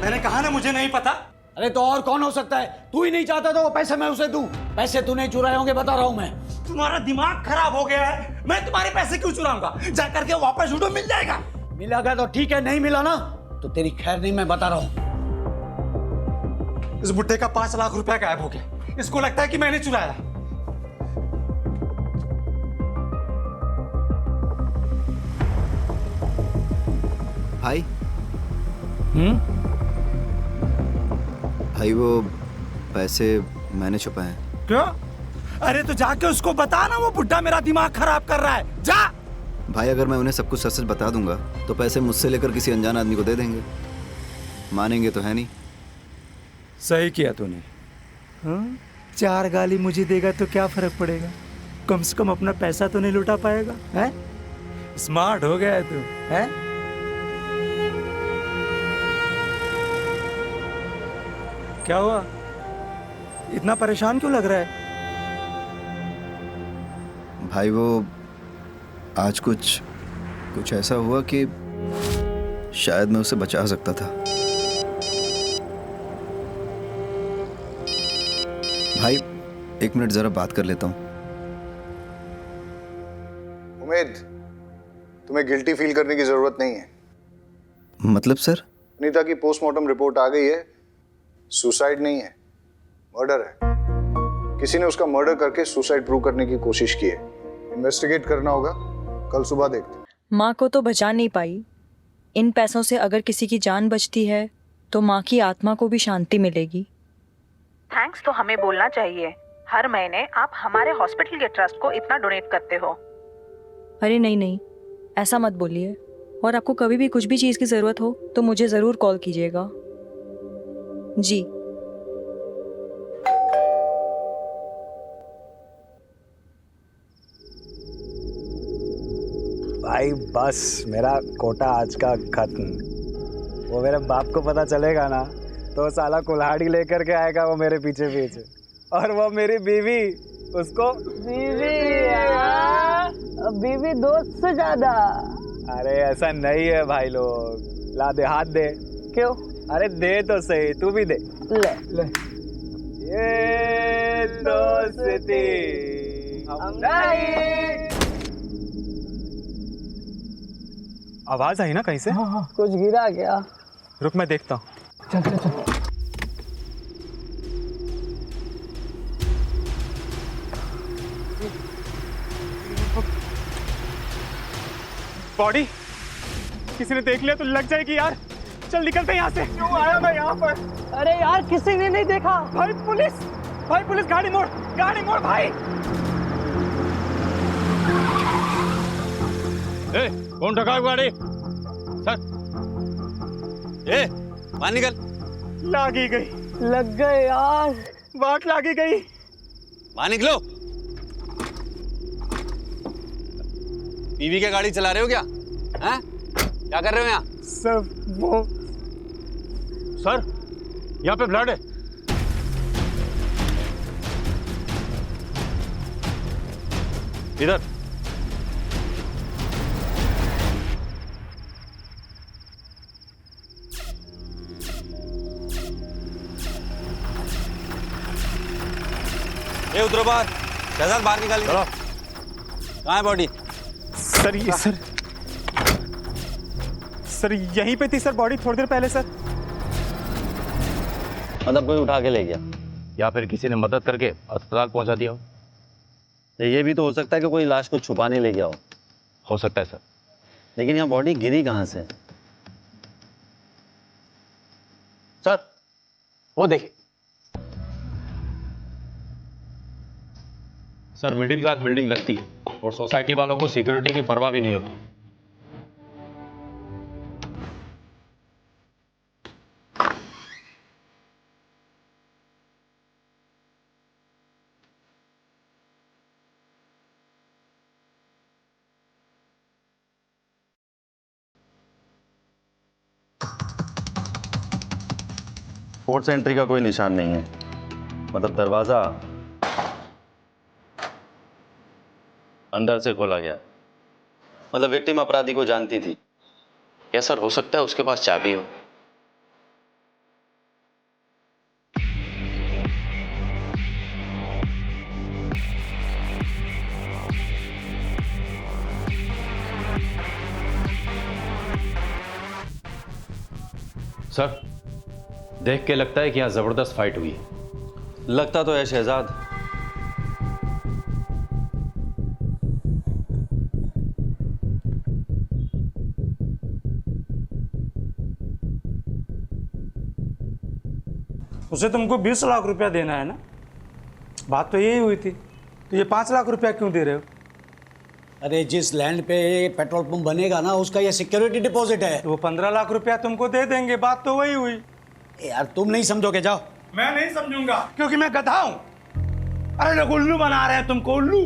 मैंने कहा ना मुझे नहीं पता। अरे तो और कौन हो सकता है? तू ही नहीं चाहता तो वो पैसे मैं उसे दूं। पैसे तूने चुराए होंगे, बता रहा हूं मैं। तुम्हारा दिमाग खराब हो गया है। मैं तुम्हारे पैसे क्यों चुराऊंगा? जा करके वापस ढूंढो, मिल जाएगा। मिलेगा तो ठीक है, नहीं मिला ना तो तेरी खैर नहीं, मैं बता रहा हूं। इस बुड्ढे का 5 लाख रुपया गायब हो गया। इसको लगता है कि मैंने चुराया। भाई भाई वो पैसे मैंने छुपाए हैं। क्यों? अरे तो जाके उसको बता ना, वो बुड्ढा मेरा दिमाग खराब कर रहा है। जा। भाई अगर मैं उन्हें सब कुछ सच सच बता दूंगा तो पैसे मुझसे लेकर किसी अनजान आदमी को दे देंगे। मानेंगे तो है नहीं। सही किया तूने। हाँ? 4 गाली मुझे देगा तो क्या फर्क पड़ेगा? कम से कम अपना पैसा तो नहीं लुटा पाएगा। है? स्मार्ट हो गया है तू। है? क्या हुआ? इतना परेशान क्यों लग रहा है? भाई वो आज कुछ ऐसा हुआ कि शायद मैं उसे बचा सकता था। भाई 1 मिनट जरा बात कर लेता हूँ। उमेद, तुम्हें गिल्टी फील करने की जरूरत नहीं है। मतलब सर? अनीता की पोस्टमार्टम रिपोर्ट आ गई है। सुसाइड नहीं है, मर्डर है। किसी ने उसका मर्डर करके सुसाइड प्रूव करने की कोशिश की है। इन्वेस्टिगेट करना होगा, कल सुबह देखते। माँ को तो बचा नहीं पाई। इन पैसों से अगर किसी की जान बचती है तो माँ की आत्मा को भी शांति मिलेगी। थैंक्स तो हमें बोलना चाहिए। हर महीने आप हमारे हॉस्पिटल के ट्रस्ट को इतना डोनेट करते हो। अरे नहीं नहीं, ऐसा मत बोलिए। और आपको कभी भी कुछ भी चीज़ की ज़रूरत हो तो मुझे ज़रूर कॉल कीजिएगा। जी। भाई बस मेरा कोटा आज का खत्म। वो मेरे बाप को पता चलेगा ना तो साला कुल्हाड़ी लेकर के आएगा वो मेरे पीछे पीछे। और वो मेरी बीवी, उसको बीवी दोस्त से ज्यादा। अरे ऐसा नहीं है भाई लोग। ला दे, हाथ दे। क्यों? अरे दे तो सही, तू भी दे। ले ले। ये दोस्ती हम नहीं। आवाज आई ना कहीं से? हाँ। कुछ गिरा क्या? रुक मैं देखता हूँ। चल चल चल। बॉडी किसी ने देख लिया तो लग जाएगी यार। चल निकलते हैं यहाँ से। क्यों आया मैं यहाँ पर? अरे यार किसी ने नहीं देखा। भाई पुलिस, भाई पुलिस, गाड़ी मोड़, गाड़ी मोड़ भाई। ए, कौन ढका गाड़ी? सर, ए, बाहर निकल। लागी गई। लग गए यार, बात लागी गई। बाहर निकलो। बीवी की गाड़ी चला रहे हो क्या? हैं? क्या कर रहे हो यहाँ? सर वो सर, यहाँ पे ब्लड है। इधर। ये उतरो बाहर। शहजाद बाहर निकालिए। चलो। कहाँ है बॉडी? सर ये सर यहीं पे थी सर बॉडी थोड़ी देर पहले सर। मतलब कोई उठा के ले गया या फिर किसी ने मदद करके अस्पताल पहुंचा दिया हो? ये भी तो हो सकता है कि कोई लाश को छुपाने ले गया हो सकता है सर। लेकिन यहाँ बॉडी गिरी कहाँ से? सर वो देखिए। सर मिडिल क्लास बिल्डिंग लगती है और सोसाइटी वालों को सिक्योरिटी की परवाह भी नहीं होती। फोर्स एंट्री का कोई निशान नहीं है। मतलब दरवाजा अंदर से खोला गया। मतलब विक्टिम अपराधी को जानती थी। क्या सर हो सकता है उसके पास चाबी हो? सर, देख के लगता है कि यहाँ जबरदस्त फाइट हुई है। लगता तो है शहजाद। उसे तुमको 20 लाख रुपया देना है ना? बात तो यही हुई थी। तो ये 5 लाख रुपया क्यों दे रहे हो? अरे जिस लैंड पे पेट्रोल पंप बनेगा ना, उसका ये सिक्योरिटी डिपॉजिट है। तो वो 15 लाख रुपया तुमको दे देंगे। बात तो वही हुई। यार तुम नहीं समझोगे, जाओ। मैं नहीं समझूंगा क्योंकि मैं गधा हूं। अरे लोग उल्लू बना रहे हैं तुमको, उल्लू।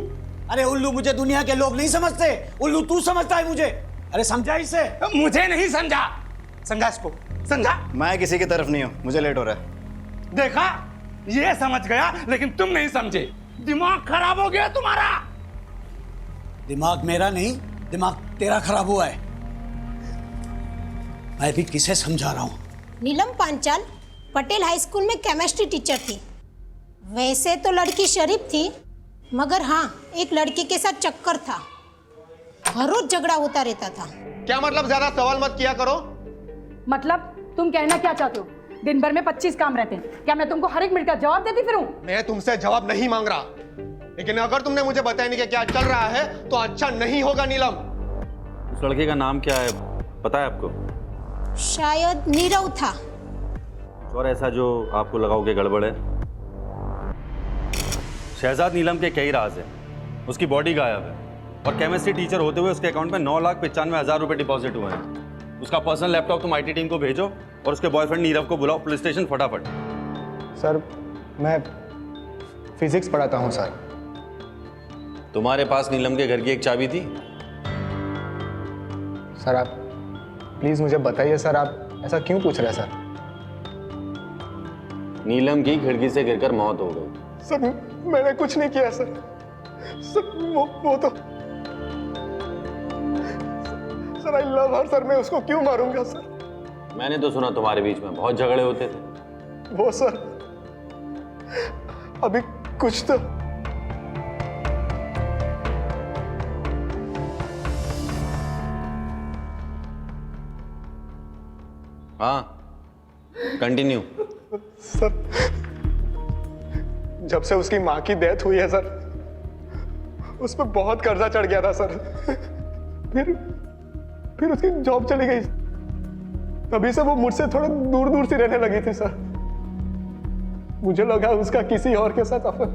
अरे उल्लू मुझे दुनिया के लोग नहीं समझते, उल्लू तू समझता है मुझे। अरे समझा इसे। मुझे नहीं समझा। समझा इसको, समझा। मैं किसी की तरफ नहीं हूँ, मुझे लेट हो रहा है। देखा, ये समझ गया लेकिन तुम नहीं समझे। दिमाग खराब हो गया तुम्हारा। दिमाग मेरा नहीं, दिमाग तेरा खराब हुआ है। मैं भी किसे समझा रहा हूं। नीलम पांचाल पटेल हाई स्कूल में केमिस्ट्री टीचर थी। वैसे तो लड़की शरीफ थी, मगर हाँ, एक लड़के के साथ चक्कर था। हर रोज झगड़ा होता रहता था। क्या मतलब? ज्यादा सवाल मत किया करो। मतलब तुम कहना क्या चाहते हो? दिन भर में 25 काम रहते हैं, क्या मैं तुमको हर एक मिनट का जवाब देती फिरूं? मैं तुमसे जवाब नहीं मांग रहा, लेकिन अगर तुमने मुझे बताया नहीं कि क्या चल रहा है तो अच्छा नहीं होगा। नीलम, उस लड़के का नाम क्या है, पता है आपको? शायद नीरव था। और ऐसा जो आपको लगाओ कि गड़बड़ है? शहजाद नीलम के कई राज हैं। उसकी बॉडी गायब है और केमिस्ट्री टीचर होते हुए उसके अकाउंट में 9,95,000 रुपए डिपॉजिट हुए हैं। उसका पर्सनल लैपटॉप तुम IT टीम को भेजो और उसके बॉयफ्रेंड नीरव को बुलाओ पुलिस स्टेशन फटाफट। सर मैं फिजिक्स पढ़ाता हूँ सर। तुम्हारे पास नीलम के घर की एक चाबी थी? सर आप प्लीज मुझे बताइए सर, आप ऐसा क्यों पूछ रहे हैं सर? नीलम की खिड़की से गिरकर मौत हो गई। सर मैंने कुछ नहीं किया सर। सर वो तो sir I love her sir, मैं उसको क्यों मारूंगा सर? मैंने तो सुना तुम्हारे बीच में बहुत झगड़े होते थे। वो सर अभी कुछ तो हाँ, कंटिन्यू। सर जब से उसकी माँ की डेथ हुई है सर, उस पर बहुत कर्जा चढ़ गया था सर। फिर उसकी जॉब चली गई, तभी से वो मुझसे थोड़ा दूर दूर से रहने लगी थी सर। मुझे लगा उसका किसी और के साथ अफेयर।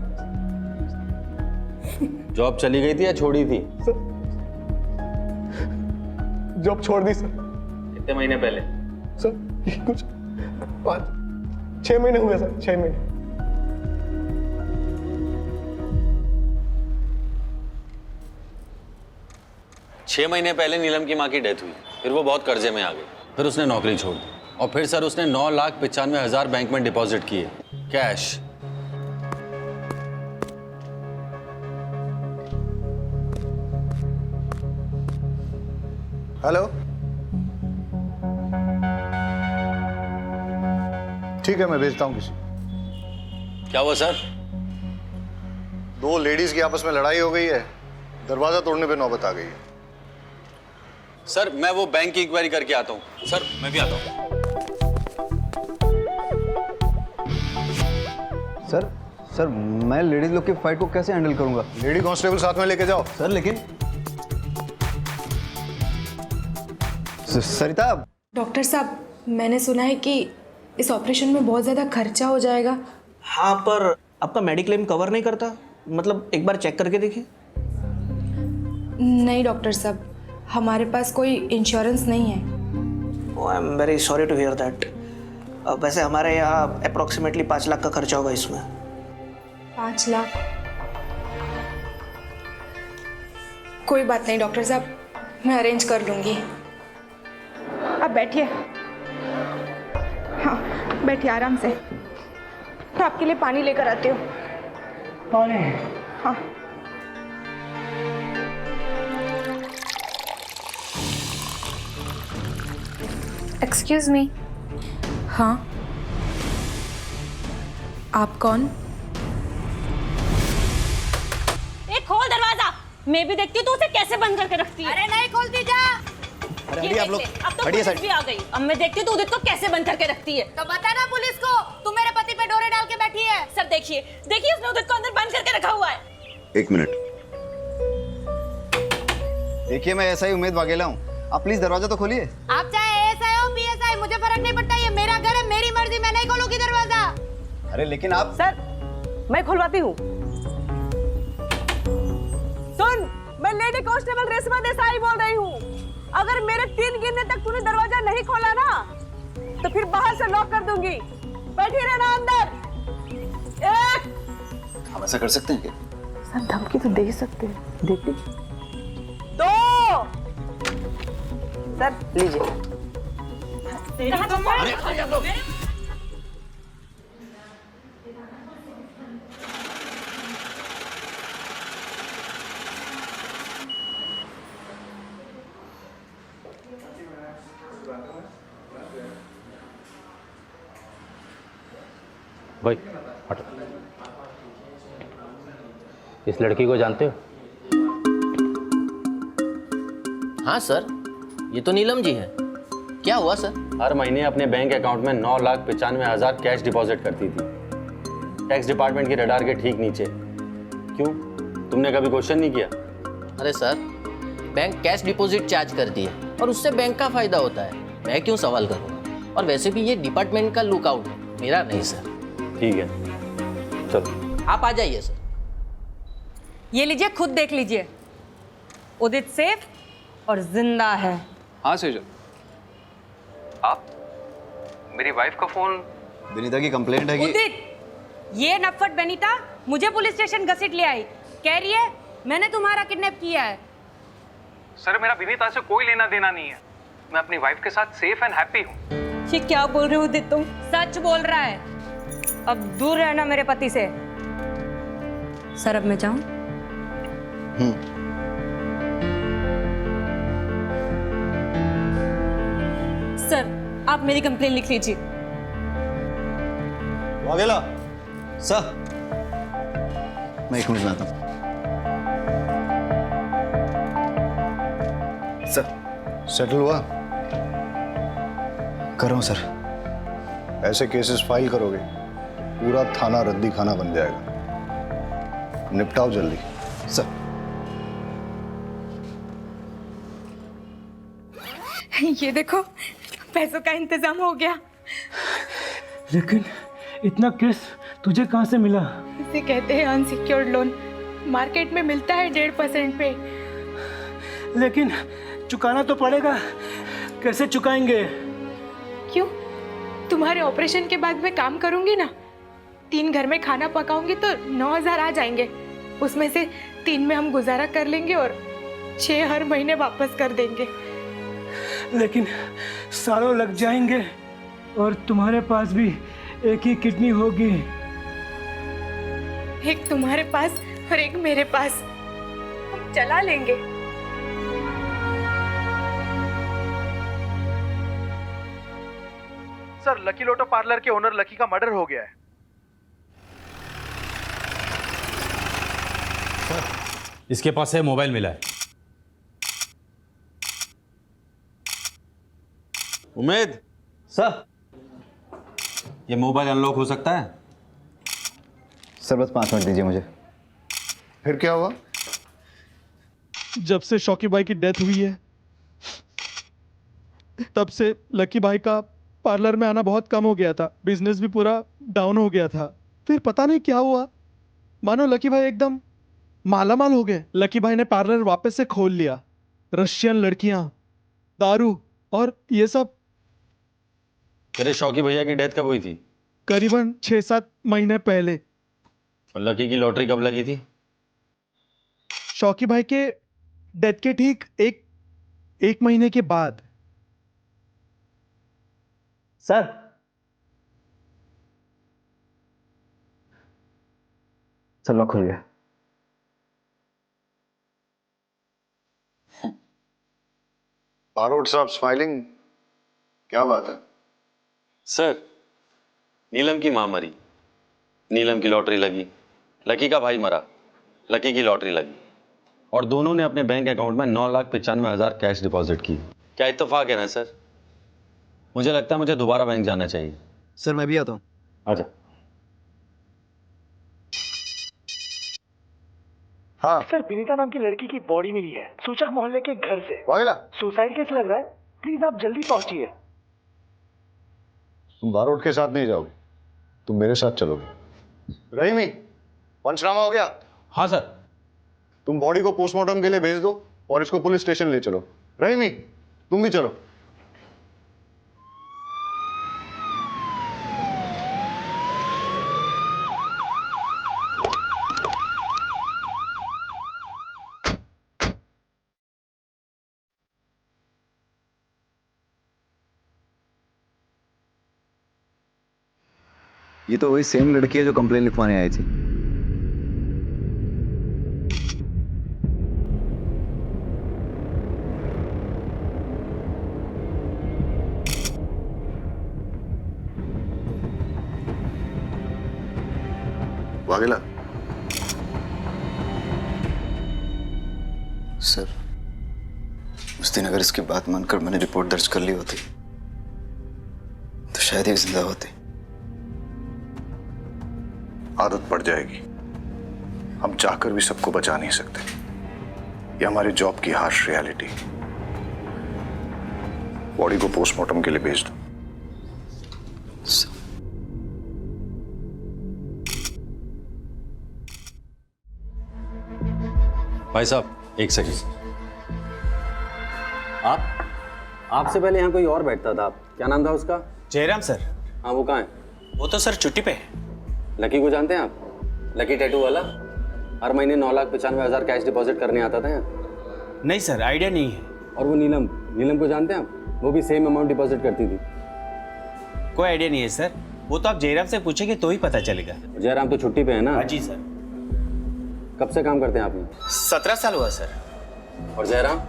जॉब चली गई थी या छोड़ी थी? सर जॉब छोड़ दी सर। कितने महीने पहले? सर कुछ 5-6 महीने हुए सर, 6 महीने। छह महीने पहले नीलम की माँ की डेथ हुई, फिर वो बहुत कर्जे में आ गई, फिर उसने नौकरी छोड़ दी और फिर सर उसने 9,95,000 बैंक में डिपॉजिट किए कैश। हेलो, ठीक है मैं भेजता हूं किसी। क्या हुआ सर? 2 लेडीज की आपस में लड़ाई हो गई है, दरवाजा तोड़ने पे नौबत आ गई है। सर मैं वो बैंक की इंक्वायरी करके आता हूँ। सर मैं भी आता हूँ। सर मैं लेडीज लोग की फाइट को कैसे हैंडल करूंगा? लेडी कांस्टेबल साथ में लेके जाओ। सर लेकिन सरिता। डॉक्टर साहब, मैंने सुना है कि इस ऑपरेशन में बहुत ज़्यादा खर्चा हो जाएगा। हाँ, पर आपका मेडिक्लेम कवर नहीं करता? मतलब एक बार चेक करके देखिए। नहीं डॉक्टर साहब, हमारे पास कोई इंश्योरेंस नहीं है। I am very sorry to hear that. वैसे हमारे यहाँ अप्रॉक्सीमेटली 5 लाख का खर्चा होगा इसमें। 5 लाख? कोई बात नहीं डॉक्टर साहब, मैं अरेंज कर लूँगी। आप बैठिए। हाँ बैठिए आराम से। तो आपके लिए पानी लेकर आती हूँ। पानी? हाँ। Excuse me. हाँ आप कौन? खोल दरवाजा। मैं भी देखती हूँ तू उसे कैसे बंद करके रखती है। अरे नहीं खोलती, जा। हटिए आप लोग, अब तो हटिए पुलिस साइड। भी आ गई। अब मैं देखती हूँ तो उदित को कैसे बंद करके रखती है। तो बता ना पुलिस को, तू मेरे पति पे डोरे डाल के बैठी है। सर देखिए देखिए उसने उदित को अंदर बंद करके रखा हुआ है। एक मिनट, देखिए मैं ऐसा ही उम्मीद वाघेला हूँ, आप प्लीज दरवाजा तो खोलिए। आप चाहे एसआई हो पीएसआई, मुझे फर्क नहीं पड़ता, ये मेरा घर है, मेरी मर्जी, मैं नहीं खोलूंगी दरवाजा। अरे लेकिन आप सर मैं खुलवाती हूँ। सुन, मैं लेडी कांस्टेबल रेशमा देसाई बोल रही हूँ। अगर मेरे 3 गिनने तक तूने दरवाजा नहीं खोला ना तो फिर बाहर से लॉक कर दूंगी। बैठी रहना अंदर। 1 हम ऐसा कर सकते हैं क्या? सर धमकी तो दे ही सकते हैं, देखिए। 2 सर लीजिए। भाई हटो। इस लड़की को जानते हो? हाँ सर, ये तो नीलम जी है। क्या हुआ सर? हर महीने अपने बैंक अकाउंट में 9,95,000 कैश डिपॉजिट करती थी, टैक्स डिपार्टमेंट की रडार के ठीक नीचे। क्यों, तुमने कभी क्वेश्चन नहीं किया? अरे sir, bank cash deposit charge करती है और उससे बैंक का फायदा होता है, मैं क्यों सवाल करूँगा? और वैसे भी ये डिपार्टमेंट का लुकआउट है, मेरा नहीं सर। ठीक है, चलो आप आ जाइए सर। ये लीजिए, खुद देख लीजिए। उदित सेफ और जिंदा है। हाँ सेजल, आप मेरी वाइफ का फोन। विनीता की कंप्लेंट है कि उदित, ये नफट बेनीता मुझे पुलिस स्टेशन घसीट ले आई, कह रही है मैंने तुम्हारा किडनैप किया है। सर मेरा विनीता से कोई लेना देना नहीं है, मैं अपनी वाइफ के साथ सेफ एंड हैप्पी हूँ। ये क्या बोल रहे हो उदित तुम? सच बोल रहा है। अब दूर रहना मेरे पति से। सर अब मैं जाऊं? सर आप मेरी कंप्लेन लिख लीजिए। वाघेला सर, मैं 1 मिनट में आता हूँ। सर सेटल हुआ? कर रहा हूँ सर। ऐसे केसेस फाइल करोगे पूरा थाना रद्दी खाना बन जाएगा, निपटाओ जल्दी। सर ये देखो, पैसों का इंतजाम हो गया। लेकिन इतना केस तुझे कहाँ से मिला? इसे कहते हैं अनसिक्योर्ड लोन, मार्केट में मिलता है 1.5% पे। लेकिन चुकाना तो पड़ेगा, कैसे चुकाएंगे? क्यों? तुम्हारे ऑपरेशन के बाद मैं काम करूंगी ना, 3 घर में खाना पकाऊंगी तो 9,000 आ जाएंगे। उसमें से 3 में हम गुजारा कर लेंगे और 6 हर महीने वापस कर देंगे। लेकिन सालों लग जाएंगे और तुम्हारे पास भी एक ही किडनी होगी। एक तुम्हारे पास और एक मेरे पास, हम चला लेंगे। सर लकी लोटो पार्लर के ओनर लकी का मर्डर हो गया है। इसके पास से मोबाइल मिला है। उमेद सर, ये मोबाइल अनलॉक हो सकता है? सर बस 5 मिनट दीजिए मुझे। फिर क्या हुआ? जब से शौकी भाई की डेथ हुई है तब से लकी भाई का पार्लर में आना बहुत कम हो गया था, बिजनेस भी पूरा डाउन हो गया था। फिर पता नहीं क्या हुआ, मानो लकी भाई एकदम मालामाल हो गए। लकी भाई ने पार्लर वापस से खोल लिया। रशियन लड़कियां, दारू और ये सब। तेरे शौकी भैया की डेथ कब हुई थी? करीबन 6-7 महीने पहले। और लकी की लॉटरी कब लगी थी? शौकी भाई के डेथ के ठीक एक महीने के बाद। सर लॉक खुल गया। बारोट साहब स्माइलिंग, क्या बात है? सर नीलम की मां मरी, नीलम की लॉटरी लगी, लकी का भाई मरा, लकी की लॉटरी लगी और दोनों ने अपने बैंक अकाउंट में 9,95,000 कैश डिपॉजिट की। क्या इत्तेफाक है ना सर। मुझे लगता है मुझे दोबारा बैंक जाना चाहिए। सर मैं भी आता हूँ। आजा। हाँ सर विनीता नाम की लड़की की बॉडी मिली है सूचक मोहल्ले के घर से। वागेला सुसाइड केस लग रहा है, प्लीज आप जल्दी पहुंचिए। तुम बारूद के साथ नहीं जाओगे, तुम मेरे साथ चलोगे। रहीमी, पंचनामा हो गया? हाँ सर। तुम बॉडी को पोस्टमार्टम के लिए भेज दो और इसको पुलिस स्टेशन ले चलो। रहीमी, तुम भी चलो। ये तो वही सेम लड़की है जो कंप्लेन लिखवाने आई थी। वागेला सर, उस दिन अगर इसकी बात मानकर मैंने रिपोर्ट दर्ज कर ली होती तो शायद ये जिंदा होती। आदत पड़ जाएगी। हम चाहकर भी सबको बचा नहीं सकते। ये हमारे जॉब की हार्श रियलिटी। बॉडी को पोस्टमार्टम के लिए भेज दो। भाई साहब एक सेकंड। आपसे पहले यहाँ कोई और बैठता था, क्या नाम था उसका? जयराम सर। हाँ वो कहाँ है? वो तो सर छुट्टी पे है। लकी को जानते हैं आप? लकी टैटू वाला, हर महीने 9,95,000 कैश डिपॉजिट करने आता था यहाँ। नहीं सर, आइडिया नहीं है। और वो नीलम को जानते हैं आप? वो भी सेम अमाउंट डिपॉजिट करती थी। कोई आइडिया नहीं है सर, वो तो आप जयराम से पूछेंगे तो ही पता चलेगा। जयराम तो छुट्टी पे है ना? हाँ जी सर। कब से काम करते हैं आप? 17 साल हुआ सर। और जयराम?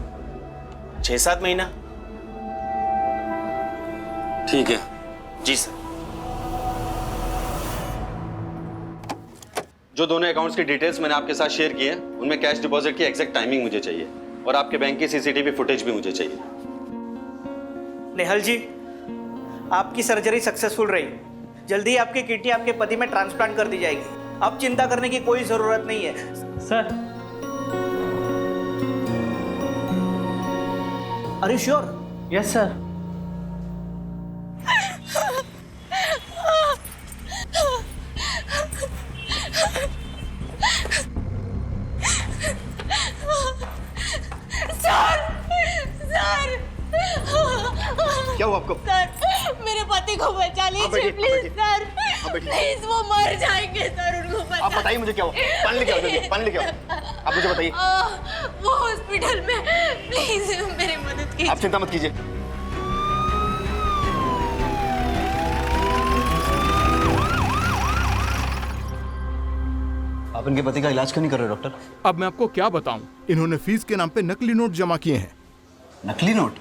6-7 महीना। ठीक है जी सर। जो दोनों अकाउंट्स की डिटेल्स मैंने आपके साथ शेयर की है, उनमें कैश डिपॉजिट की एग्जैक्ट टाइमिंग मुझे चाहिए और आपके बैंक की सीसीटीवी फुटेज भी मुझे चाहिए। नेहल जी, आपकी सर्जरी सक्सेसफुल रही। जल्दी ही आपकी किडनी आपके पति में ट्रांसप्लांट कर दी जाएगी। अब चिंता करने की कोई जरूरत नहीं है sir. Are you sure? Yes sir. क्या हुआ आपको? सर, मेरे पति को बचा लीजिए प्लीज सर। प्लीज, वो मर जाएंगे सर, उनको बचा। आप बताइए मुझे क्या हुआ? पानी लेके आओ जल्दी, पानी लेके आओ। आप मुझे बताइए। वो हॉस्पिटल में, प्लीज मेरी मदद कीजिए। आप चिंता मत कीजिए। आप इनके पति का इलाज क्यों नहीं कर रहे डॉक्टर? अब मैं आपको क्या बताऊं, इन्होंने फीस के नाम पे नकली नोट जमा किए हैं। नकली नोट?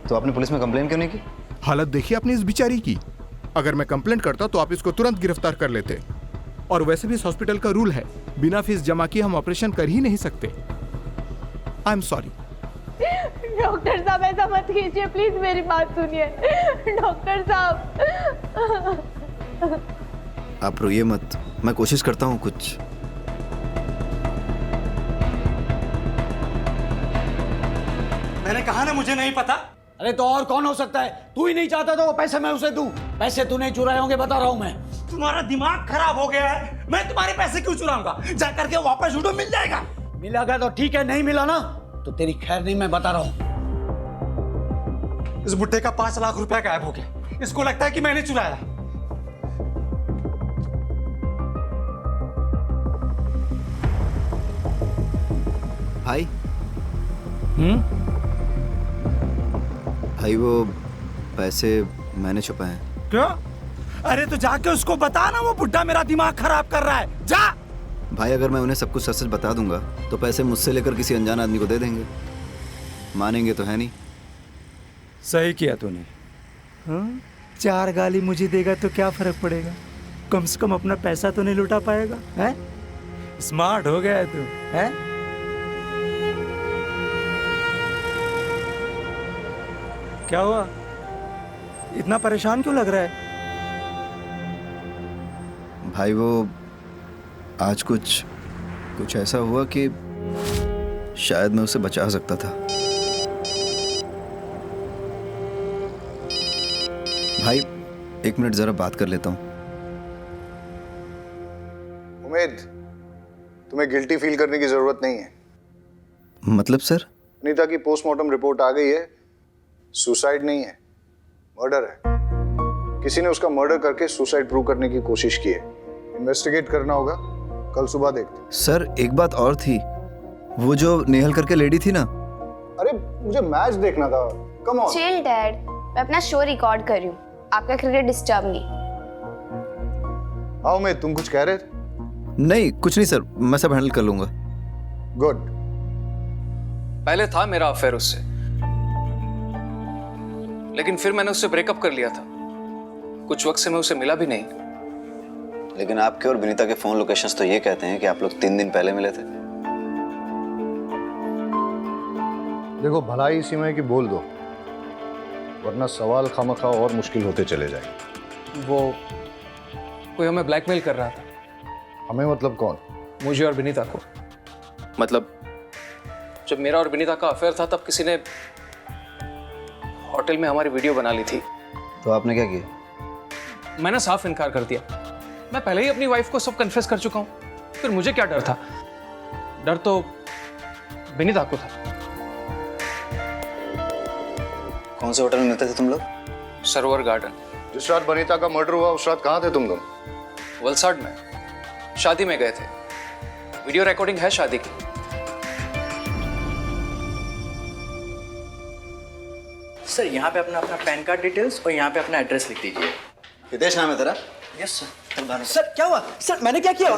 तो आपने पुलिस में कंप्लेन क्यों नहीं की? हालत देखी आपने इस बेचारी की। अगर मैं कंप्लेंट करता तो आप इसको तुरंत गिरफ्तार कर लेते। और वैसे भी इस हॉस्पिटल का रूल है, बिना फीस जमा किए हम ऑपरेशन कर ही नहीं सकते। I am sorry. डॉक्टर साहब ऐसा मत कीजिए प्लीज, मेरी बात सुनिए डॉक्टर साहब। आप रोइए मत, मैं कोशिश करता हूँ कुछ। मैंने कहा ना मुझे नहीं पता। अरे तो और कौन हो सकता है? तू ही नहीं चाहता तो वो पैसे मैं उसे दूं। पैसे तूने चुराए होंगे, बता रहा हूं मैं। तुम्हारा दिमाग खराब हो गया है। मैं तुम्हारे पैसे क्यों चुराऊंगा? जा करके वापस उठो, मिल जाएगा। मिलेगा तो ठीक है, नहीं मिला ना तो तेरी खैर नहीं, मैं बता रहा हूं। इस बुड्ढे का 5 लाख रुपया गायब हो गया। इसको लगता है कि मैंने चुराया। भाई भाई वो पैसे मैंने छुपाए हैं। क्यों? अरे तो जाके उसको बता ना, वो बुड्ढा मेरा दिमाग खराब कर रहा है। जा। भाई अगर मैं उन्हें सब कुछ सच सच बता दूंगा तो पैसे मुझसे लेकर किसी अनजान आदमी को दे देंगे। मानेंगे तो है नहीं। सही किया तूने। हाँ? 4 गाली मुझे देगा तो क्या फर्क पड़ेगा? कम से कम अपना पैसा तो नहीं लुटा पाएगा। है? स्मार्ट हो गया है तू। है? क्या हुआ? इतना परेशान क्यों लग रहा है? भाई वो आज कुछ ऐसा हुआ कि शायद मैं उसे बचा सकता था। भाई 1 मिनट जरा बात कर लेता हूँ। उमेद, तुम्हें गिल्टी फील करने की जरूरत नहीं है। मतलब सर? नीता की पोस्टमार्टम रिपोर्ट आ गई है। सुसाइड नहीं है, मर्डर है। किसी ने उसका मर्डर करके सुसाइड प्रूव करने की कोशिश की है। इन्वेस्टिगेट करना होगा, कल सुबह देखते। सर एक बात और थी, वो जो नेहल करके लेडी थी ना। अरे मुझे मैच देखना था। Come on. चिल डैड, मैं अपना शो रिकॉर्ड कर रही हूँ, आपका क्रिकेट डिस्टर्ब नहीं। हाँ उमेद, तुम कुछ कह रहे थे? नहीं कुछ नहीं सर, मैं सब हैंडल कर लूंगा। गुड। पहले था मेरा अफेयर उससे, लेकिन फिर मैंने उससे ब्रेकअप कर लिया था। कुछ वक्त से मैं उसे मिला भी नहीं। लेकिन आपके और विनीता के फोन लोकेशंस तो ये कहते हैं कि आप लोग 3 दिन पहले मिले थे। देखो भलाई इसी में कि बोल दो, वरना सवाल खामखा और मुश्किल होते चले जाएंगे। वो कोई हमें ब्लैकमेल कर रहा था। हमें मतलब कौन? मुझे और विनीता को। मतलब जब मेरा और विनीता का अफेयर था तब किसी ने होटल में हमारी वीडियो बना ली थी। तो आपने क्या किया? मैंने साफ इनकार कर दिया। मैं पहले ही अपनी वाइफ को सब कन्फेस कर चुका हूँ, फिर मुझे क्या डर था? डर तो विनीता को था। कौन से होटल में मिलते थे तुम लोग? सरोवर गार्डन। जिस रात वनीता का मर्डर हुआ उस रात कहाँ थे तुम लोग? वलसाड में शादी में गए थे। वीडियो रिकॉर्डिंग है शादी की। सर यहाँ पे अपना पैन कार्ड डिटेल्स और यहाँ पे अपना एड्रेस लिख दीजिए। हितेश नाम है तेरा? Yes sir. सर क्या हुआ? सर मैंने क्या किया?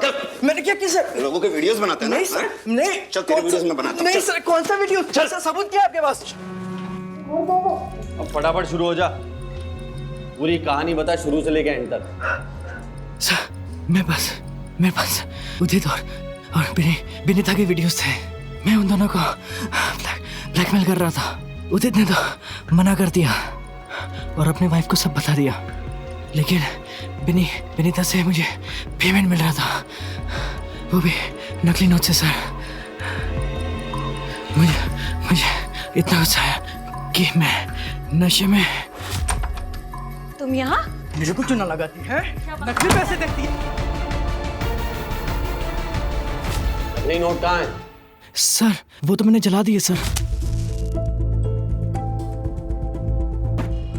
मैंने क्या किया सर? लोगों के वीडियोस बनाते हैं ना? नहीं सर, नहीं। चल तेरे वीडियोस में बनाता हूं। नहीं सर, कौन सा वीडियो? चल सर, सबूत क्या है आपके पास? अब फटाफट शुरू हो जा, पूरी कहानी बता शुरू से लेकर एंड तक। सर मेरे पास उदित और विनीता के वीडियोस थे। मैं उन दोनों को ब्लैकमेल कर रहा था। उदित ने तो मना कर दिया और अपनी वाइफ को सब बता दिया, लेकिन विनीता से मुझे पेमेंट मिल रहा था, वो भी नकली नोट से। सर मुझे इतना गुस्सा आया कि मैं नशे में। तुम यहाँ? मुझे कुछ ना लगाती है, नकली पैसे देखती है। नकली नोट कहाँ है? सर वो तो मैंने जला दिए सर।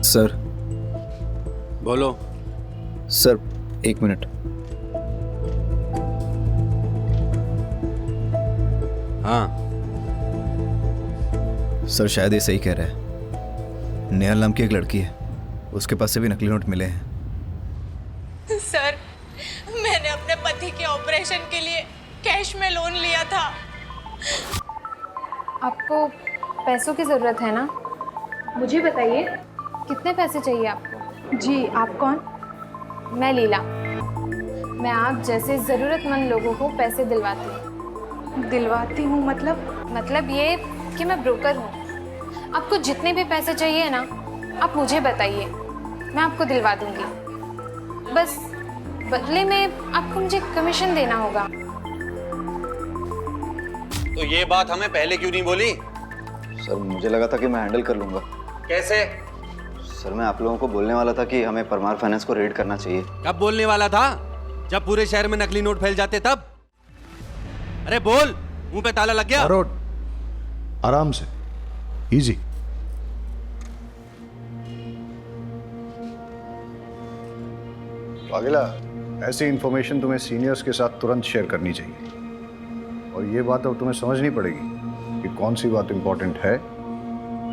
सर बोलो। Sir 1 minute. हाँ सर शायद ये सही कह रहा है। नेहल नाम की एक लड़की है, उसके पास से भी नकली नोट मिले हैं। सर मैंने अपने पति के ऑपरेशन के लिए कैश में लोन लिया था। आपको पैसों की ज़रूरत है ना? मुझे बताइए कितने पैसे चाहिए आपको? जी आप कौन? मैं लीला। मैं आप जैसे ज़रूरतमंद लोगों को पैसे दिलवाती हूँ। दिलवाती हूँ मतलब ये कि मैं ब्रोकर हूँ। आपको जितने भी पैसे चाहिए ना, आप मुझे बताइए, मैं आपको दिलवा दूँगी। बस बदले में आपको मुझे कमीशन देना होगा। तो ये बात हमें पहले क्यों नहीं बोली? सर मुझे लगा था कि मैं हैंडल कर लूंगा। कैसे? सर मैं आप लोगों को बोलने वाला था कि हमें परमार फाइनेंस को रेड करना चाहिए। कब बोलने वाला था? जब पूरे शहर में नकली नोट फैल जाते तब। अरे बोल, मुंह पे ताला लग गया? आराम से, इजी। पागला, ऐसी इंफॉर्मेशन तुम्हें सीनियर्स के साथ तुरंत शेयर करनी चाहिए, और ये बात अब तुम्हें समझनी पड़ेगी कि कौन सी बात इंपॉर्टेंट है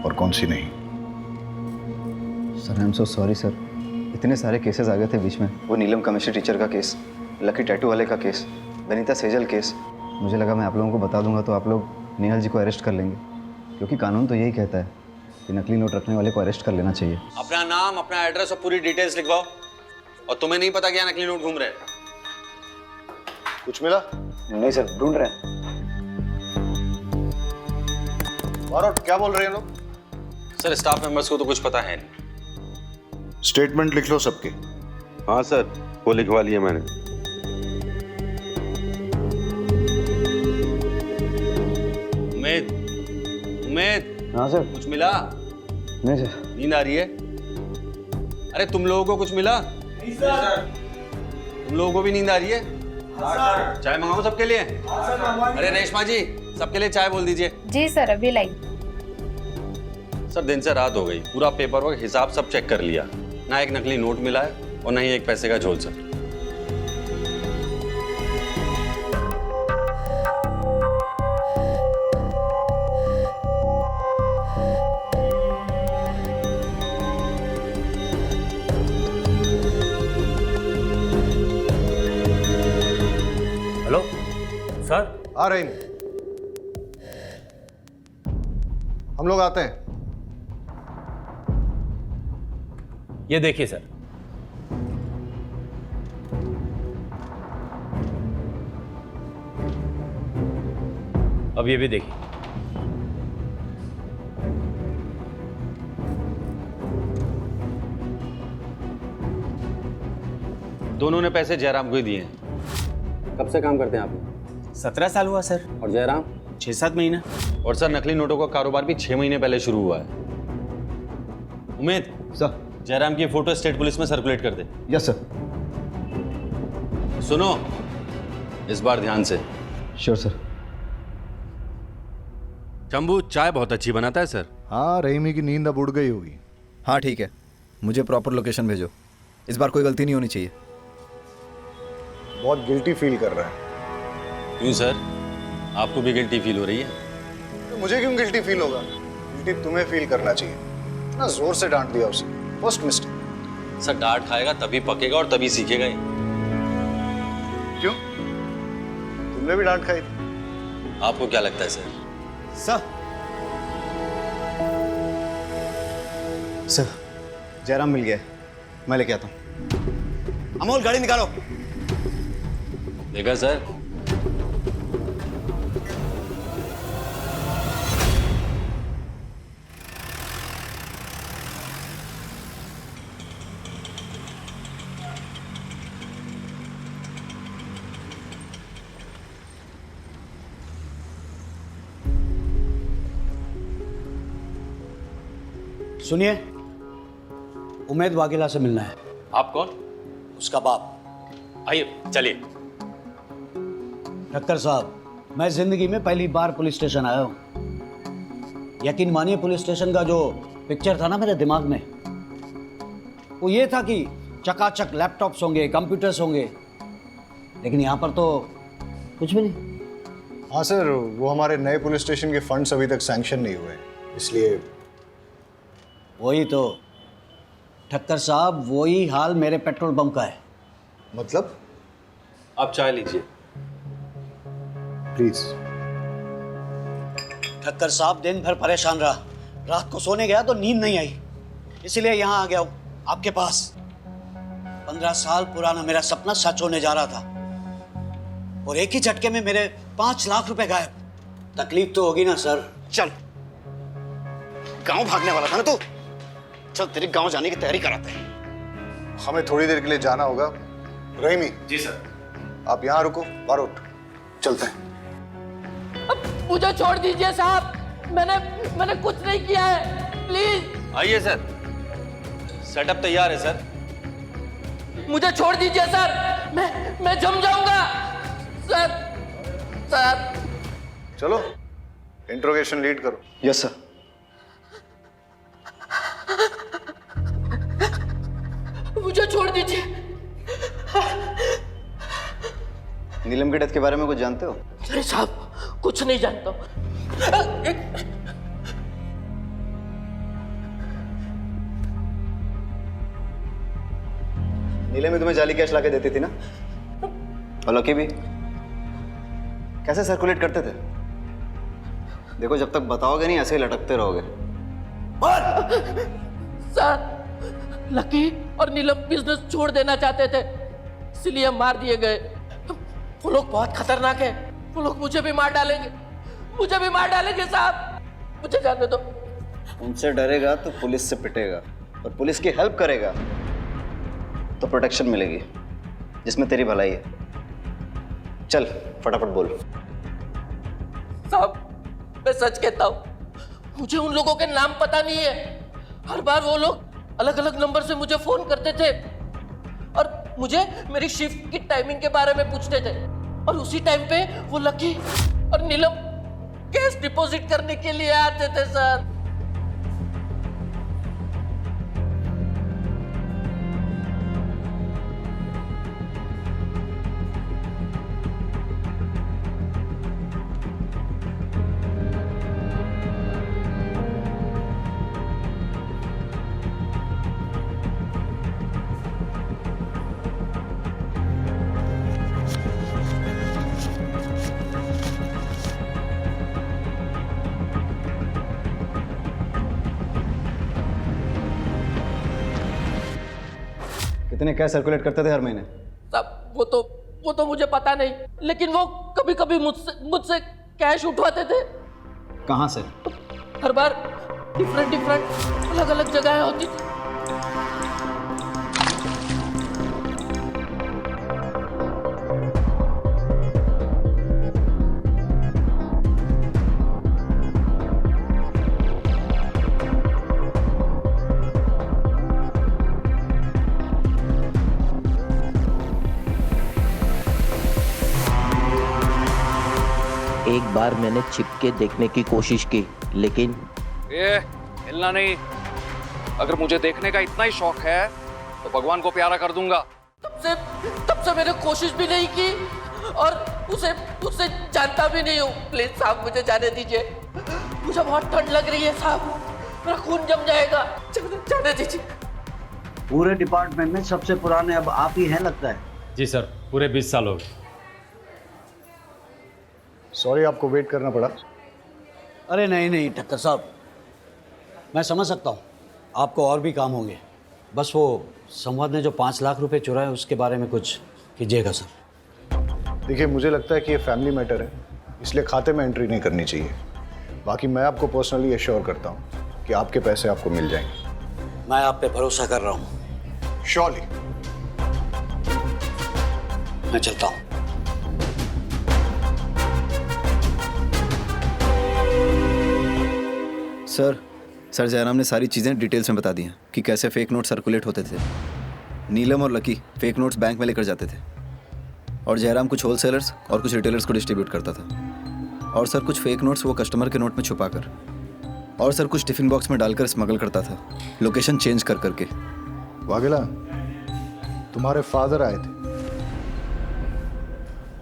और कौन सी नहीं। Sir I am so sorry sir, इतने सारे केसेस आ गए थे बीच में। वो नीलम केमिस्ट्री टीचर का केस, लकी टैटू वाले का केस, वनीता सेजल केस। मुझे लगा मैं आप लोगों को बता दूंगा तो आप लोग नेहल जी को अरेस्ट कर लेंगे, क्योंकि कानून तो यही कहता है कि नकली नोट रखने वाले को अरेस्ट कर लेना चाहिए। अपना नाम, अपना एड्रेस और पूरी डिटेल्स लिखवाओ। और तुम्हें नहीं पता क्या नकली नोट घूम रहे हैं? कुछ मिला? नहीं सर, ढूंढ रहे हैं। क्या बोल रहे हैं लोग? सर स्टाफ मेंबर्स को तो कुछ पता है नहीं। स्टेटमेंट लिख लो सबके। हाँ सर, वो लिखवा लिया मैंने। उमेद, उमेद। हाँ सर। कुछ मिला? नहीं सर। नींद आ रही है? अरे तुम लोगों को कुछ मिला? नहीं सर। तुम लोगों को भी नींद आ रही है? हाँ सर। चाय मंगाऊं सबके लिए? हाँ सर। अरे रेशमा जी, सबके लिए चाय बोल दीजिए। जी सर, अभी लाई। सर दिन से रात हो गई, पूरा पेपर वर्क हिसाब सब चेक कर लिया, ना एक नकली नोट मिला है और ना ही एक पैसे का झोल सर। Hello sir. आ रही हम लोग आते हैं। ये देखिए सर। अब ये भी देखिए। दोनों ने पैसे जयराम को ही दिए हैं। कब से काम करते हैं आप? 17 साल हुआ सर। और जयराम? 6-7 महीना। और सर नकली नोटों का कारोबार भी 6 महीने पहले शुरू हुआ है। उमेद सर, जयराम की फोटो स्टेट पुलिस में सर्कुलेट कर दे। Yes sir. सुनो, इस बार ध्यान से। Sure sir. शंभू चाय बहुत अच्छी बनाता है सर। हाँ, रहीमी की नींद अब उड़ गई होगी। हाँ ठीक है, मुझे प्रॉपर लोकेशन भेजो। इस बार कोई गलती नहीं होनी चाहिए। बहुत गिल्टी फील कर रहा है। क्यों सर, आपको भी गिल्टी फील हो रही है? तो मुझे क्यों गिल्टी फील होगा? गिल्टी तुम्हें फील करना चाहिए ना। जोर से डांट दिया उसे, फर्स्ट मिस्टेक। सर डांट खाएगा तभी पकेगा और तभी सीखेगा ही। क्यों, तुमने भी डांट खाई थी? आपको क्या लगता है सर? सर, जयराम मिल गया है, मैं लेके आता हूँ। अमोल गाड़ी निकालो। देखा सर, सुनिए, उमेद वाघेला से मिलना है। आप कौन? उसका बाप। आइए चलिए। ठक्कर साहब, मैं जिंदगी में पहली बार पुलिस स्टेशन आया हूँ। यकीन मानिए, पुलिस स्टेशन का जो पिक्चर था ना मेरे दिमाग में, वो ये था कि चकाचक लैपटॉप्स होंगे, कंप्यूटर्स होंगे, लेकिन यहाँ पर तो कुछ भी नहीं। हाँ सर, वो हमारे नए पुलिस स्टेशन के फंड्स अभी तक सैंक्शन नहीं हुए, इसलिए। वही तो ठक्कर साहब, वही हाल मेरे पेट्रोल पंप का है। मतलब? आप चाय लीजिए प्लीज। ठक्कर साहब, दिन भर परेशान रहा, रात को सोने गया तो नींद नहीं आई, इसलिए यहाँ आ गया हूँ आपके पास। 15 साल पुराना मेरा सपना सच होने जा रहा था और एक ही झटके में मेरे 5 लाख रुपए गायब। तकलीफ तो होगी ना सर। चल, गांव भागने वाला था ना तू? चल तेरी गांव जाने की तैयारी कराते हैं। हमें थोड़ी देर के लिए जाना होगा। रहीमी। जी सर। आप यहाँ रुको, बारोट चलते हैं। मुझे छोड़ दीजिए साहब, मैंने कुछ नहीं किया है, प्लीज। आइए सर, सेटअप तैयार है सर। मुझे छोड़ दीजिए सर, मैं जम जाऊंगा सर। चलो, इंट्रोगेशन लीड करो। Yes sir. मुझे छोड़ दीजिए। नीलम की डेथ के बारे में कुछ जानते हो? अरे साहब, कुछ नहीं जानता। नीलम में तुम्हें जाली कैश लाके देती थी ना? और लकी भी कैसे सर्कुलेट करते थे? देखो, जब तक बताओगे नहीं ऐसे ही लटकते रहोगे। सर, लकी और नीलम बिजनेस छोड़ देना चाहते थे, इसलिए मार दिए गए। वो लोग बहुत खतरनाक है, वो लोग मुझे भी मार डालेंगे साहब। मुझे जाने दो, उनसे डरेगा तो पुलिस से पिटेगा, और पुलिस की हेल्प करेगा तो प्रोटेक्शन मिलेगी, जिसमें तेरी भलाई है। चल फटाफट बोल। साहब, मैं सच कहता हूँ, मुझे उन लोगों के नाम पता नहीं है। हर बार वो लोग अलग अलग नंबर से मुझे फोन करते थे और मुझे मेरी शिफ्ट की टाइमिंग के बारे में पूछते थे, और उसी टाइम पे वो लकी और नीलम कैश डिपॉजिट करने के लिए आते थे सर। कितने कैश सर्कुलेट करते थे हर महीने? साहब, वो तो मुझे पता नहीं, लेकिन वो कभी कभी मुझसे कैश उठवाते थे। कहाँ से? हर बार डिफरेंट अलग अलग जगह होती थी। एक बार मैंने छिप के देखने की कोशिश की, लेकिन हिलना नहीं। अगर मुझे देखने का इतना ही शौक है तो भगवान को प्यारा कर दूंगा। तब से मैंने कोशिश भी नहीं की और उसे जानता भी नहीं हूँ। प्लीज साहब, मुझे जाने दीजिए, मुझे बहुत ठंड लग रही है साहब, मेरा खून जम जाएगा, जाने दीजिए। पूरे डिपार्टमेंट में सबसे पुराने अब आप ही हैं लगता है। जी सर, पूरे 20 साल हो गए। सॉरी आपको वेट करना पड़ा। अरे नहीं ठक्कर साहब, मैं समझ सकता हूँ आपको और भी काम होंगे। बस वो संवाद ने जो 5 लाख रुपए चुराए उसके बारे में कुछ कीजिएगा सर। देखिए, मुझे लगता है कि ये फैमिली मैटर है, इसलिए खाते में एंट्री नहीं करनी चाहिए। बाकी मैं आपको पर्सनली एश्योर करता हूँ कि आपके पैसे आपको मिल जाएंगे। मैं आप पे भरोसा कर रहा हूँ। श्योरली। मैं चलता हूँ। सर जयराम ने सारी चीज़ें डिटेल्स में बता दी हैं कि कैसे फेक नोट सर्कुलेट होते थे। नीलम और लकी फेक नोट्स बैंक में लेकर जाते थे, और जयराम कुछ होलसेलर्स और कुछ रिटेलर्स को डिस्ट्रीब्यूट करता था। और सर कुछ फेक नोट्स वो कस्टमर के नोट में छुपाकर, और सर कुछ टिफिन बॉक्स में डालकर स्मगल करता था, लोकेशन चेंज कर करके। वाघेला, तुम्हारे फादर आए थे,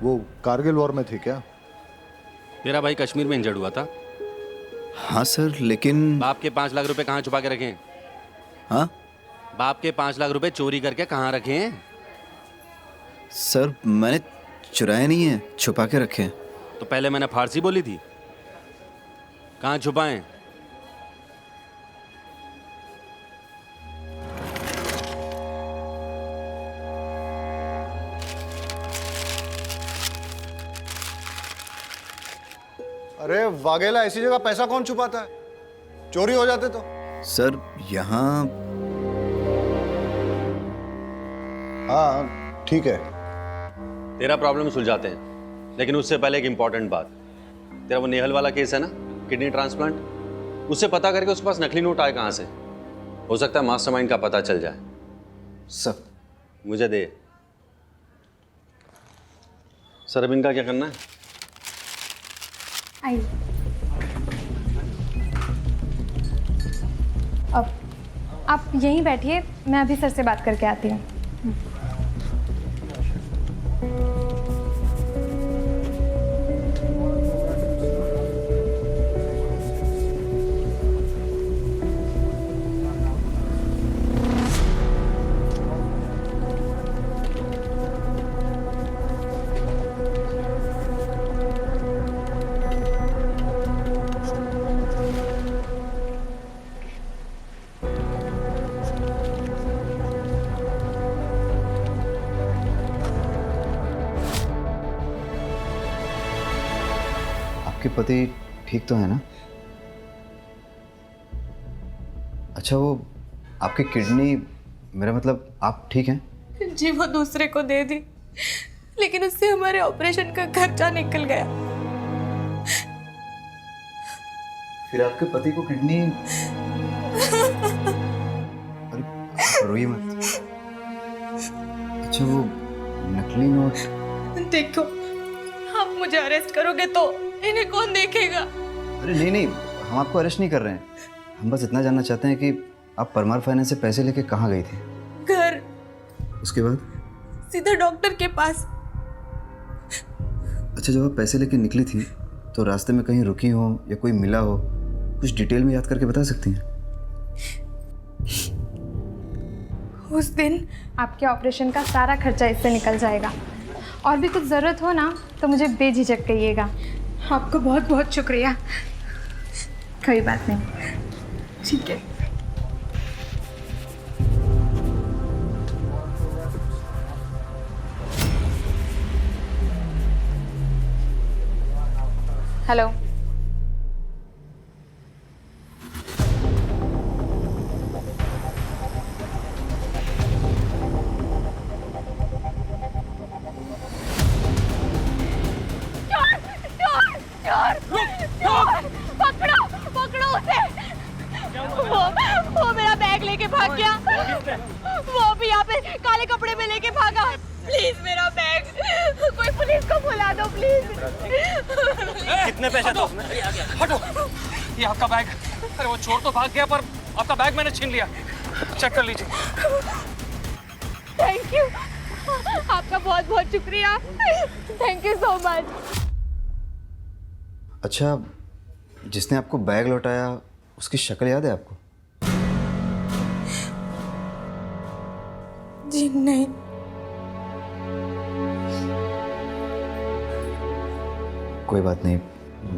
वो कारगिल वॉर में थे क्या? मेरा भाई कश्मीर में इंजर्ड हुआ था। हाँ सर, लेकिन बाप के 5 लाख रुपए कहाँ छुपा के रखे हैं? हाँ, बाप के 5 लाख रुपए चोरी करके कहाँ रखे हैं? सर मैंने चुराए नहीं है, छुपा के रखे हैं। तो पहले मैंने फारसी बोली थी, कहाँ छुपाएं? अरे वाघेला, ऐसी जगह पैसा कौन छुपाता है? चोरी हो जाते तो। सर यहाँ हाँ ठीक है, तेरा प्रॉब्लम सुलझाते हैं, लेकिन उससे पहले एक इंपॉर्टेंट बात। तेरा वो नेहल वाला केस है ना, किडनी ट्रांसप्लांट, उससे पता करके उसके पास नकली नोट आए कहाँ से। हो सकता है मास्टरमाइंड का पता चल जाए। सर मुझे दे। सर अब इनका क्या करना है? आइए। अब आप यहीं बैठिए, मैं अभी सर से बात करके आती हूँ। आपके पति ठीक तो है ना? अच्छा वो आपकी किडनी, मेरा मतलब आप ठीक हैं? जी वो दूसरे को दे दी, लेकिन उससे हमारे ऑपरेशन का खर्चा निकल गया। फिर आपके पति को किडनी, अरे रोइए मत। अच्छा वो नकली नोट, देखो आप मुझे अरेस्ट करोगे तो इन्हें कौन देखेगा? अरे नहीं नहीं, हम आपको अरेस्ट नहीं कर रहे हैं। हम बस इतना जानना चाहते हैं कि आप परमार फाइनेंस से पैसे लेके कहाँ गई थी? घर, उसके बाद? सीधा डॉक्टर के पास। अच्छा जब आप पैसे लेके निकली थी तो रास्ते में कहीं रुकी हो या कोई मिला हो, कुछ डिटेल में याद करके बता सकती हैं? उस दिन आपके ऑपरेशन का सारा खर्चा इससे निकल जाएगा, और भी कुछ ज़रूरत हो ना तो मुझे बेझिझक कहिएगा। आपको बहुत बहुत शुक्रिया। कोई बात नहीं, ठीक है। हेलो, पकड़ो पकड़ो उसे। वो मेरा बैग लेके भाग गया। वो भी यहाँ पे काले कपड़े में लेके भागा। प्लीज मेरा बैग, कोई पुलिस को बुला दो प्लीज। कितने पैसे दो? हटो, ये आपका बैग। अरे वो चोर तो भाग गया पर आपका बैग मैंने छीन लिया, चेक कर लीजिए। थैंक यू, आपका बहुत बहुत शुक्रिया। Thank you so much. अच्छा जिसने आपको बैग लौटाया उसकी शक्ल याद है आपको? जी नहीं। कोई बात नहीं,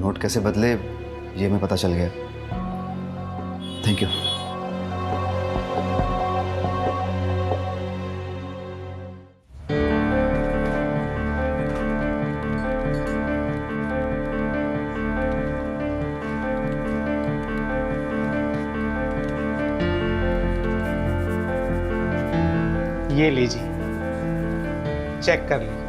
नोट कैसे बदले ये हमें पता चल गया। Thank you. ये लीजिए, चेक कर लीजिए।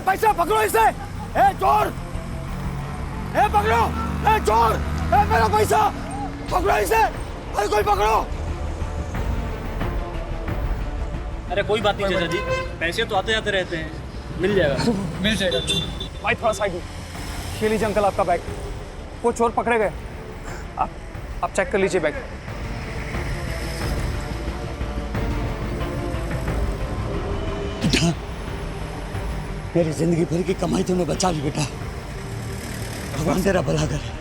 पैसा पकड़ो इसे। ए चोर, ए पकड़ो, ए चोर, ए मेरा पैसा पकड़ो इसे। अरे कोई पकड़ो। अरे कोई बात नहीं चाचा जी, पैसे तो आते जाते रहते हैं, मिल जाएगा। मिल जाएगा। भाई थोड़ा साइड में। ये लीजिए अंकल आपका बैग। वो चोर पकड़े गए। आप चेक कर लीजिए बैग। मेरी जिंदगी भर की कमाई तूने बचा ली बेटा। भगवान तेरा भला करे।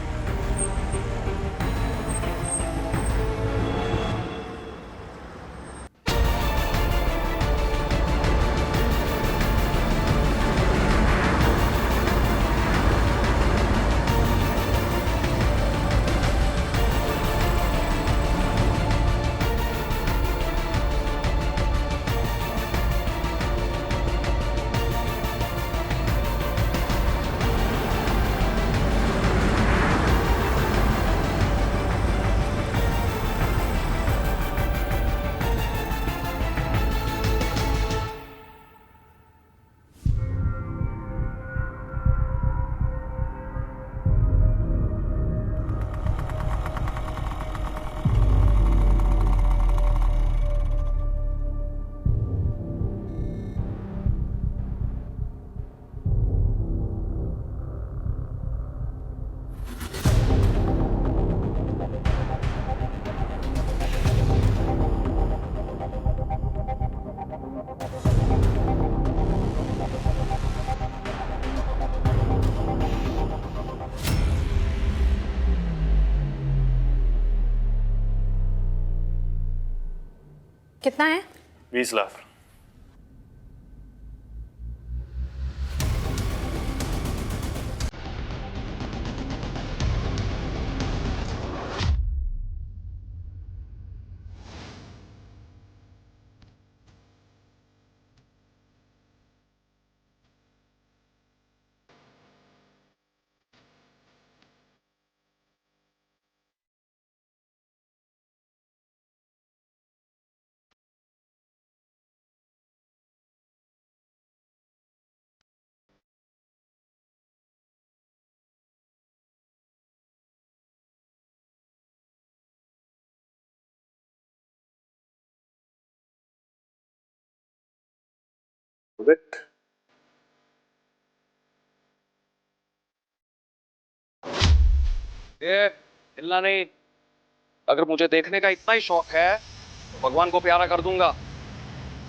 कितना है? 20 लाख। ये हिलना नहीं। अगर मुझे देखने का इतना ही शौक है तो भगवान को प्यारा कर दूंगा।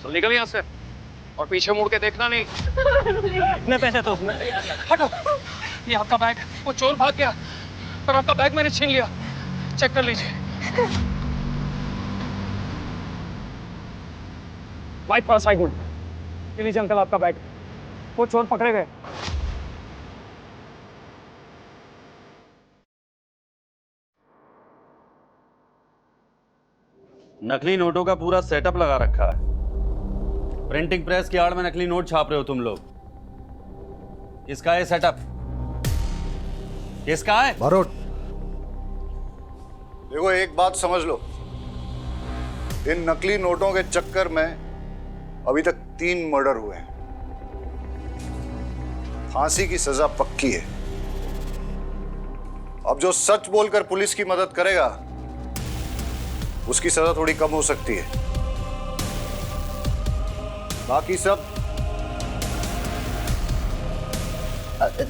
चल निकल यहाँ से और पीछे मुड़ के देखना नहीं। इतने पैसे तो उसमें। हटो, ये आपका बैग, वो चोर भाग गया पर आपका बैग मैंने छीन लिया। चेक कर लीजिए। वाइट पास आई गुड। ये लीजिए अंकल आपका बैग, वो चोर पकड़े गए। नकली नोटों का पूरा सेटअप लगा रखा है। प्रिंटिंग प्रेस की आड़ में नकली नोट छाप रहे हो तुम लोग। किसका है सेटअप? किसका है? बारोट, देखो एक बात समझ लो, इन नकली नोटों के चक्कर में अभी तक 3 मर्डर हुए हैं। फांसी की सजा पक्की है। अब जो सच बोलकर पुलिस की मदद करेगा उसकी सजा थोड़ी कम हो सकती है। बाकी सब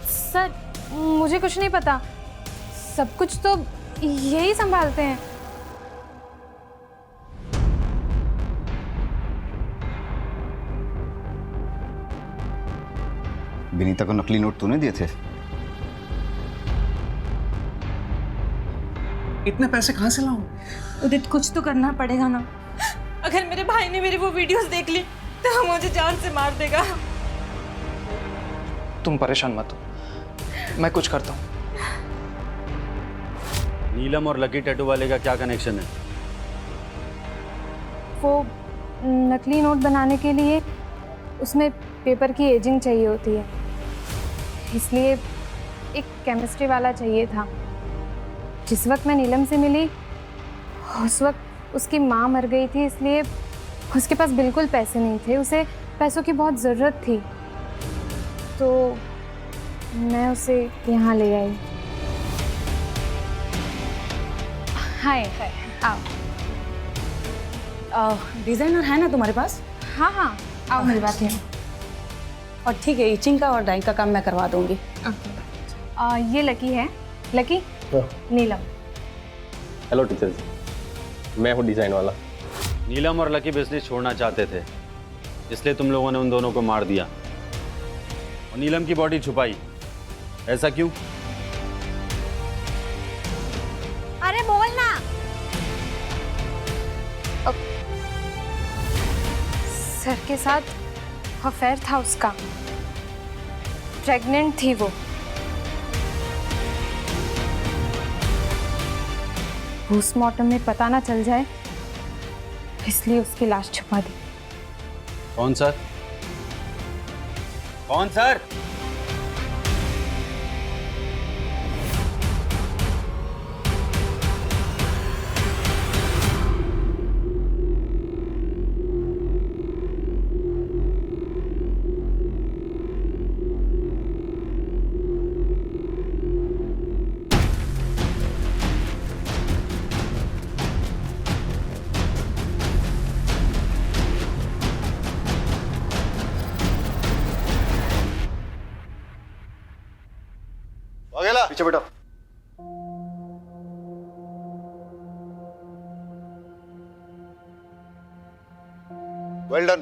सर मुझे कुछ नहीं पता, सब कुछ तो यही संभालते हैं। विनीता को नकली नोट तूने दिए थे? इतने पैसे कहाँ से लाऊं? उदित कुछ तो करना पड़ेगा ना। अगर मेरे भाई ने मेरी वो वीडियोस देख ली तो वो मुझे जान से मार देगा। तुम परेशान मत हो, मैं कुछ करता हूँ। नीलम और लकी टैटू वाले का क्या कनेक्शन है? वो नकली नोट बनाने के लिए उसमें पेपर की एजिंग चाहिए होती है, इसलिए एक केमिस्ट्री वाला चाहिए था। जिस वक्त मैं नीलम से मिली उस वक्त उसकी माँ मर गई थी, इसलिए उसके पास बिल्कुल पैसे नहीं थे। उसे पैसों की बहुत ज़रूरत थी, तो मैं उसे यहाँ ले आई। हाय, आओ। डिज़ाइनर है ना तुम्हारे पास? हाँ हाँ, आओ मेरी बात है। और ठीक है, इचिंग का और डाइंग का काम मैं करवा दूंगी। ये लकी है। लकी, नीलम। हेलो टीचर जी, मैं हूँ डिज़ाइन वाला। नीलम और लकी बिजनेस छोड़ना चाहते थे, इसलिए तुम लोगों ने उन दोनों को मार दिया और नीलम की बॉडी छुपाई। ऐसा क्यों? अरे बोलना। सर के साथ अफेयर था उसका, प्रेग्नेंट थी वो। पोस्टमार्टम में पता ना चल जाए इसलिए उसकी लाश छुपा दी। कौन सर? कौन सर? पीछे बेटा। Well done.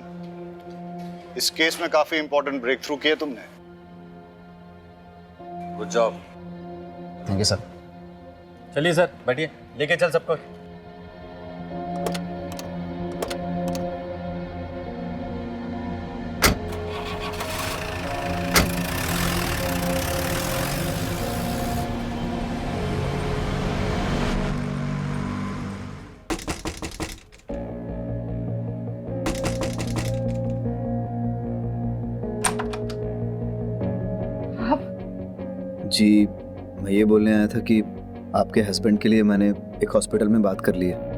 इस केस में काफी इंपॉर्टेंट ब्रेक थ्रू किया तुमने। Good job. Thank you sir. चलिए सर, बैठिए, लेके चल सबको। जी मैं ये बोलने आया था कि आपके हस्बैंड के लिए मैंने एक हॉस्पिटल में बात कर ली है।